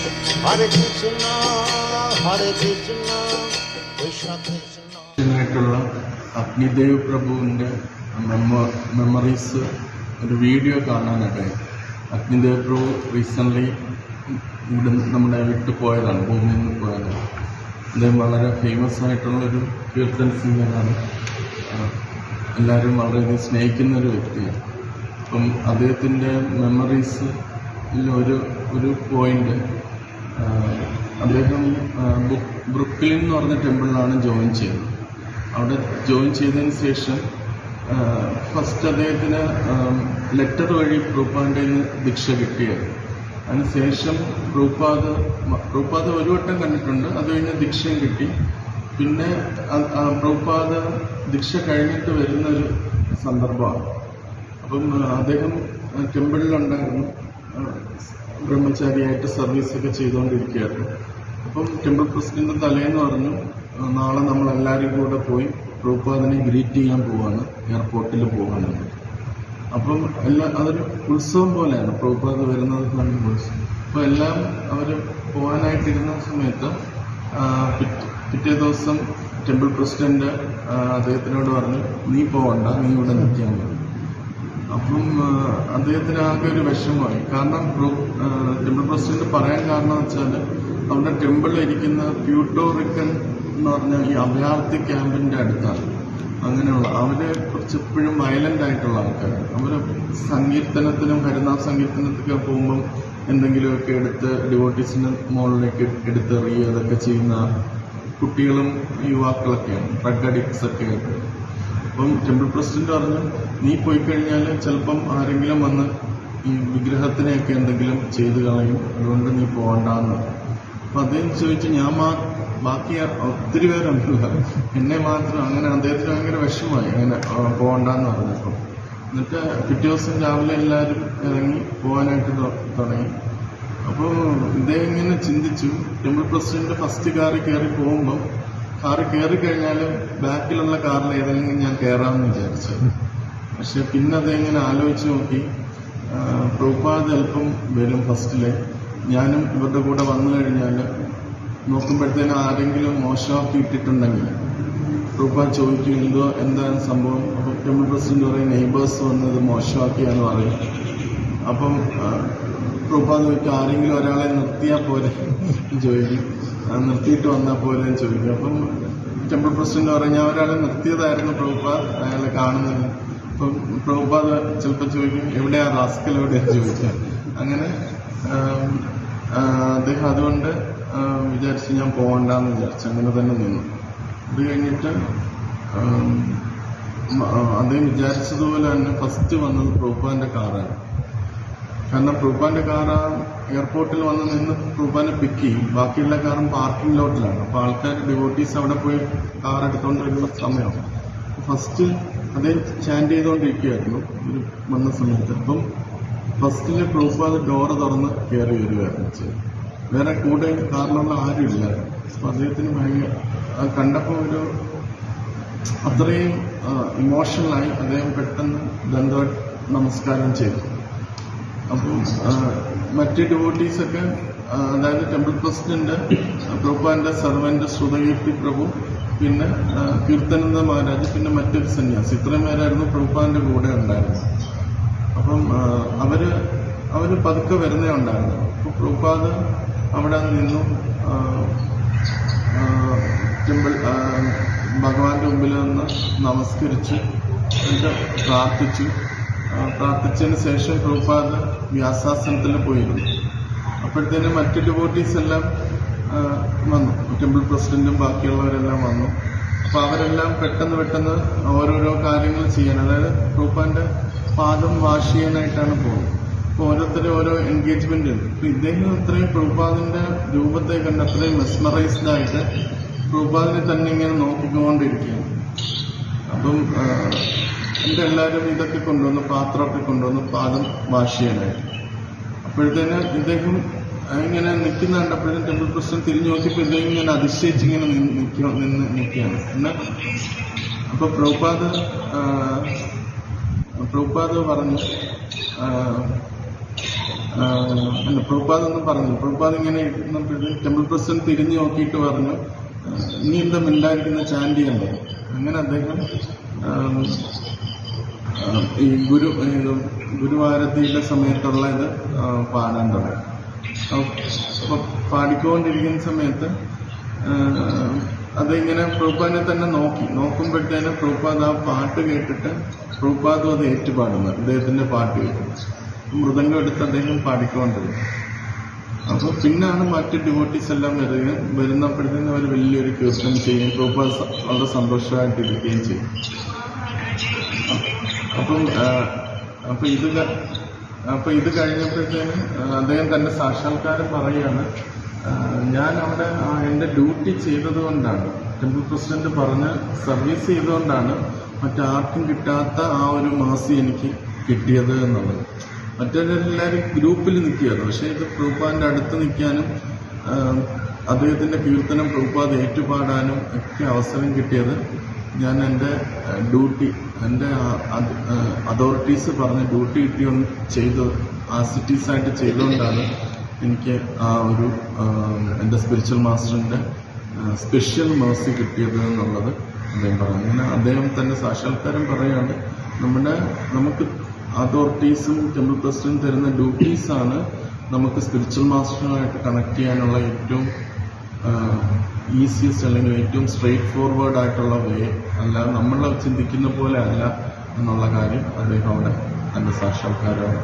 Hare Krishna, Hare Krishna, Krishna Krishna. ായിട്ടുള്ള അഗ്നിദേവ് പ്രഭുവിൻ്റെ memories ഒരു വീഡിയോ കാണാനിടയായി. അഗ്നിദേവ് പ്രഭു റീസെൻ്റ്ലി ഇവിടെ നമ്മുടെ വിട്ടു പോയതാണ്, ഭൂമിയിൽ നിന്ന് പോയതാണ്. അദ്ദേഹം വളരെ ഫേമസ് ആയിട്ടുള്ളൊരു കീർത്തൻ സിംഗറാണ്. എല്ലാവരും വളരെയധികം സ്നേഹിക്കുന്നൊരു വ്യക്തിയാണ്. അപ്പം അദ്ദേഹത്തിൻ്റെ മെമ്മറീസിൽ ഒരു പോയിൻ്റ്, അദ്ദേഹം ബ്രുക്ലിൻ എന്ന് പറഞ്ഞ ടെമ്പിളിലാണ് ജോയിൻ ചെയ്തത്. അവിടെ ജോയിൻ ചെയ്തതിന് ശേഷം ഫസ്റ്റ് അദ്ദേഹത്തിന് ലെറ്റർ വഴി പ്രഭുപാദിൻ്റെ ദീക്ഷ കിട്ടിയത്. അതിനുശേഷം പ്രഭുപാദ് ഒരു വട്ടം കണ്ടിട്ടുണ്ട്, അത് കഴിഞ്ഞ് ദീക്ഷയും കിട്ടി. പിന്നെ പ്രഭുപാദ് ദീക്ഷ കഴിഞ്ഞിട്ട് വരുന്നൊരു സന്ദർഭമാണ്. അപ്പം അദ്ദേഹം ടെമ്പിളിലുണ്ടായിരുന്നു, ബ്രഹ്മചാരിയായിട്ട് സർവീസൊക്കെ ചെയ്തുകൊണ്ടിരിക്കുകയായിരുന്നു. അപ്പം ടെമ്പിൾ പ്രസിഡന്റ് തലേന്ന് പറഞ്ഞു, നാളെ നമ്മളെല്ലാവരും കൂടെ പോയി പ്രഭുപാദിനെ ഗ്രീറ്റ് ചെയ്യാൻ പോവാണ്, എയർപോർട്ടിൽ പോകാനുണ്ട്. അപ്പം അതൊരു ഉത്സവം പോലെയാണ് പ്രഭുപാദ് വരുന്നത് കണ്ട് ഉത്സവം. അപ്പോൾ എല്ലാം അവർ പോകാനായിട്ടിരുന്ന സമയത്ത് പിറ്റേ ദിവസം ടെമ്പിൾ പ്രസിഡന്റ് അദ്ദേഹത്തിനോട് പറഞ്ഞു, നീ പോകണ്ട, നീ ഇവിടെ നിൽക്കാൻ പറഞ്ഞു. അപ്പം അദ്ദേഹത്തിന് ആകെ ഒരു വിഷമമായി. കാരണം ടെമ്പിൾ പ്രസിഡന്റ് പറയാൻ കാരണം വെച്ചാൽ അവിടെ ടെമ്പിളിൽ ഇരിക്കുന്ന പ്യൂട്ടോറിക്കൻ എന്ന് പറഞ്ഞ ഈ അഭയാർത്ഥി ക്യാമ്പിൻ്റെ അടുത്താണ്. അങ്ങനെയുള്ള അവരെ കുറിച്ച് എപ്പോഴും വയലൻ്റ് ആയിട്ടുള്ള ആൾക്കാരാണ്. അവർ സങ്കീർത്തനത്തിനും ഹരിനാമ സങ്കീർത്തനത്തിനൊക്കെ പോകുമ്പം എന്തെങ്കിലുമൊക്കെ എടുത്ത് ഡിവോട്ടീസിൻ്റെ മുകളിലേക്ക് എടുത്തെറിയുക, അതൊക്കെ ചെയ്യുന്ന കുട്ടികളും യുവാക്കളൊക്കെയാണ്, ഡ്രഗ് അഡിക്ട്സ് ഒക്കെ ആയിട്ട്. അപ്പം ടെമ്പിൾ പ്രസിഡന്റ് പറഞ്ഞു, നീ പോയി കഴിഞ്ഞാൽ ചിലപ്പം ആരെങ്കിലും വന്ന് ഈ വിഗ്രഹത്തിനെയൊക്കെ എന്തെങ്കിലും ചെയ്ത് കളയും, അതുകൊണ്ട് നീ പോകണ്ടെന്ന്. അപ്പം അദ്ദേഹം ചോദിച്ചു, ബാക്കി ഒത്തിരി പേരുണ്ടല്ലോ, എന്നെ മാത്രം. അങ്ങനെ അദ്ദേഹത്തിന് ഭയങ്കര വിഷമമായി, അങ്ങനെ പോകണ്ടെന്ന് പറഞ്ഞപ്പം. എന്നിട്ട് പിറ്റേ ദിവസം രാവിലെ എല്ലാവരും ഇറങ്ങി പോകാനായിട്ട് തുടങ്ങി. അപ്പോൾ ഇദ്ദേഹം ഇങ്ങനെ ചിന്തിച്ചു, ടെമ്പിൾ പ്രസിഡന്റ് ഫസ്റ്റ് കാറിൽ കയറി പോകുമ്പം കാറിൽ കയറി കഴിഞ്ഞാൽ ബാക്കിലുള്ള കാറിൽ ഏതെങ്കിലും ഞാൻ കയറാമെന്ന് വിചാരിച്ചു. പക്ഷെ പിന്നെ അദ്ദേഹം ഇങ്ങനെ ആലോചിച്ച് നോക്കി, പ്രഭുപാദ് അല്പം വരും ഫസ്റ്റിലെ, ഞാനും ഇവരുടെ കൂടെ വന്നു കഴിഞ്ഞാൽ നോക്കുമ്പോഴത്തേനും ആരെങ്കിലും മോശമാക്കി ഇട്ടിട്ടുണ്ടെങ്കിൽ പ്രഭുപാദ് ചോദിക്കും എന്താണ് സംഭവം. അപ്പോൾ ടെമ്പിൾ പ്രസിഡന്റ് പറയും, നെയ്ബേഴ്സ് വന്നത് മോശമാക്കിയാന്ന് പറയും. അപ്പം പ്രഭുപാദ് ചോദിക്കും, ആരെങ്കിലും ഒരാളെ നിർത്തിയാൽ പോരെ ചോദിക്കും, നിർത്തിയിട്ട് വന്നാൽ പോരെ ചോദിക്കും. അപ്പം ടെമ്പിൾ പ്രസിഡന്റ് പറയും, ഞാൻ ഒരാളെ നിർത്തിയതായിരുന്നു പ്രഭുപാദ്, അയാളെ കാണുന്നില്ല. അപ്പം പ്രഭുപാദ് ചിലപ്പോൾ ചോദിക്കും, എവിടെയാ റാസ്കൽ, എവിടെയാ ചോദിക്കുക. അങ്ങനെ അദ്ദേഹം അതുകൊണ്ട് വിചാരിച്ച് ഞാൻ പോകണ്ടെന്ന് വിചാരിച്ചു, അങ്ങനെ തന്നെ നിന്നു. അത് കഴിഞ്ഞിട്ട് അദ്ദേഹം വിചാരിച്ചതുപോലെ തന്നെ ഫസ്റ്റ് വന്നത് പ്രഭുപാദിന്റെ കാറാണ്. കാരണം പ്രഭുപാദിന്റെ കാർ എയർപോർട്ടിൽ വന്ന് നിന്ന് പ്രഭുപാദിനെ പിക്ക് ചെയ്യും, ബാക്കിയുള്ള കാറും പാർക്കിംഗ് ലോട്ടിലാണ്. അപ്പോൾ ആൾക്കാർ ഡിവോട്ടീസ് അവിടെ പോയി കാർ എടുത്തുകൊണ്ട് വരുന്ന സമയമാണ്. ഫസ്റ്റ് അദ്ദേഹം ചാൻഡ് ചെയ്തുകൊണ്ടിരിക്കുകയായിരുന്നു വന്ന സമയത്ത്. അപ്പം ഫസ്റ്റിൽ പ്രഭുപാദ് ഡോറ് തുറന്ന് കയറി വരികയായിരുന്നു. വേറെ കൂടെ കാറിലുള്ള ആരും ഇല്ലായിരുന്നു. അപ്പം അദ്ദേഹത്തിന് ഭയങ്കര കണ്ടപ്പോൾ അത്രയും ഇമോഷണലായി അദ്ദേഹം പെട്ടെന്ന് ദണ്ഡവത് നമസ്കാരം ചെയ്തു. അപ്പം മറ്റ് ഡിവോട്ടീസൊക്കെ, അതായത് ടെമ്പിൾ പ്രസിഡന്റ്, പ്രഭുപാദിന്റെ സർവന്റ് ശ്രുതകീർത്തി പ്രഭു, പിന്നെ കീർത്തനന്ദ മഹാരാജ്, പിന്നെ മറ്റൊരു സന്യാസി, ഇത്രയും പേരായിരുന്നു പ്രഭുപാദിന്റെ കൂടെ ഉണ്ടായിരുന്നത്. അപ്പം അവര് പതുക്കെ വരുന്നേ ഉണ്ടായിരുന്നു. അപ്പോൾ പ്രഭുപാദ് അവിടെ നിന്നു ടെമ്പിൾ ഭഗവാന്റെ മുമ്പിൽ നിന്ന് നമസ്കരിച്ചു, എന്നിട്ട് പ്രാർത്ഥിച്ചതിന് ശേഷം പ്രഭുപാദ് വ്യാസാസനത്തിൽ പോയിരുന്നു. അപ്പോഴത്തേനും മറ്റ് ഡിവോട്ടീസ് എല്ലാം വന്നു, ടെമ്പിൾ പ്രസിഡന്റും ബാക്കിയുള്ളവരെല്ലാം വന്നു. അപ്പോൾ അവരെല്ലാം പെട്ടെന്ന് ഓരോരോ കാര്യങ്ങൾ ചെയ്യാൻ, അതായത് പ്രഭുപാദിന്റെ പാദം വാഷ് ചെയ്യാനായിട്ടാണ് പോകുന്നത്. അപ്പോൾ ഓരോരുത്തരും ഓരോ എൻഗേജ്മെന്റ് ഉണ്ട്. അപ്പോൾ ഇദ്ദേഹം അത്രയും പ്രഭുപാദിന്റെ രൂപത്തെ കണ്ട് അത്രയും മെസ്മറൈസ്ഡ് ആയിട്ട് പ്രഭുപാദിനെ തന്നെ ഇങ്ങനെ നോക്കിക്കൊണ്ടിരിക്കുകയാണ്. അപ്പം എല്ലാവരും ഇതൊക്കെ കൊണ്ടുവന്നു, പാത്രമൊക്കെ കൊണ്ടുവന്നു പാദം വാഷ് ചെയ്യാനായിട്ട്. അപ്പോഴത്തേന് ഇദ്ദേഹം ഇങ്ങനെ നിൽക്കുന്ന കണ്ടപ്പോഴും ടെമ്പിൾ പ്രസിഡന്റ് തിരിഞ്ഞു നോക്കിയപ്പോൾ ഇദ്ദേഹം ഇങ്ങനെ അതിശയിച്ച് ഇങ്ങനെ നിൽക്കുകയാണ്. എന്നാൽ അപ്പോൾ പ്രഭുപാദ് പറഞ്ഞു, അല്ല, പ്രഭുപാദ് ഒന്നും പറഞ്ഞു. പ്രഭുപാദ് ഇങ്ങനെ ഇരുന്നപ്പോഴത്തേക്കും ടെമ്പിൾ പ്രസിഡന്റ് തിരിഞ്ഞു നോക്കിയിട്ട് പറഞ്ഞു, ഇനി എന്താ മിണ്ടായിരിക്കുന്ന ചാൻഡ് ചെയ്യാൻ പറഞ്ഞു. അങ്ങനെ അദ്ദേഹം ഈ ഗുരുവാരത്തിയുടെ സമയത്തുള്ള ഇത് പാടാൻ തുടങ്ങി. അപ്പോൾ പാടിക്കൊണ്ടിരിക്കുന്ന സമയത്ത് അതിങ്ങനെ പ്രഭുപാദിനെ തന്നെ നോക്കുമ്പോഴത്തേനും പ്രഭുപാദ് ആ പാട്ട് കേട്ടിട്ട് പ്രഭുപാദും അത് ഏറ്റുപാടുന്നു. അദ്ദേഹത്തിൻ്റെ പാട്ട് കേട്ടു മൃദംഗം എടുത്ത് അദ്ദേഹം പാടിക്കൊണ്ടിരുന്നു. അപ്പോൾ പിന്നാണ് മറ്റ് ഡിവോട്ടീസ് എല്ലാം വരുന്നപ്പോഴത്തേനും അവർ വലിയൊരു കീർത്തനം ചെയ്യും. പ്രഭുപാദ് വളരെ സന്തോഷമായിട്ടിരിക്കുകയും ചെയ്യും. അപ്പം ഇത് കഴിഞ്ഞപ്പോഴത്തേനും അദ്ദേഹം തൻ്റെ സാക്ഷാത്കാരം പറയുകയാണ്, ഞാൻ അവിടെ എൻ്റെ ഡ്യൂട്ടി ചെയ്തത് കൊണ്ടാണ്, ടെമ്പിൾ പ്രസിഡന്റ് പറഞ്ഞ് സർവീസ് ചെയ്തുകൊണ്ടാണ് മറ്റാർക്കും കിട്ടാത്ത ആ ഒരു മാസി എനിക്ക് കിട്ടിയത് എന്നുള്ളത്. മറ്റെല്ലാവരും ഗ്രൂപ്പിൽ നിൽക്കുകയായിരുന്നു. പക്ഷേ ഇത് പ്രഭുപാദിൻ്റെ അടുത്ത് നിൽക്കാനും അദ്ദേഹത്തിൻ്റെ കീർത്തനം പ്രഭുപാദ് ഏറ്റുപാടാനും ഒക്കെ അവസരം കിട്ടിയത് ഞാൻ എൻ്റെ ഡ്യൂട്ടി, എൻ്റെ അതോറിറ്റീസ് പറഞ്ഞ ഡ്യൂട്ടി ചെയ്ത് ആസിറ്റീസായിട്ട് ചെയ്തുകൊണ്ടാണ് എനിക്ക് ആ ഒരു എൻ്റെ സ്പിരിച്വൽ മാസ്റ്ററിൻ്റെ സ്പെഷ്യൽ മേഴ്സി കിട്ടിയത് എന്നുള്ളത് അദ്ദേഹം പറഞ്ഞു. അങ്ങനെ അദ്ദേഹം തൻ്റെ സാക്ഷാത്കാരം പറയുകയാണ്, നമുക്ക് അതോറിറ്റീസും ടെമ്പിൾ പ്രസിഡന്റ് തരുന്ന ഡ്യൂട്ടീസാണ് നമുക്ക് സ്പിരിച്വൽ മാസ്റ്ററുമായിട്ട് കണക്ട് ചെയ്യാനുള്ള ഏറ്റവും ഈസിയസ്റ്റ് അല്ലെങ്കിൽ ഏറ്റവും സ്ട്രെയിറ്റ് ഫോർവേഡ് ആയിട്ടുള്ള വേ. അല്ല നമ്മൾ ചിന്തിക്കുന്ന പോലെ അല്ല എന്നുള്ള കാര്യം അദ്ദേഹം അവിടെ തൻ്റെ സാക്ഷാത്കാരം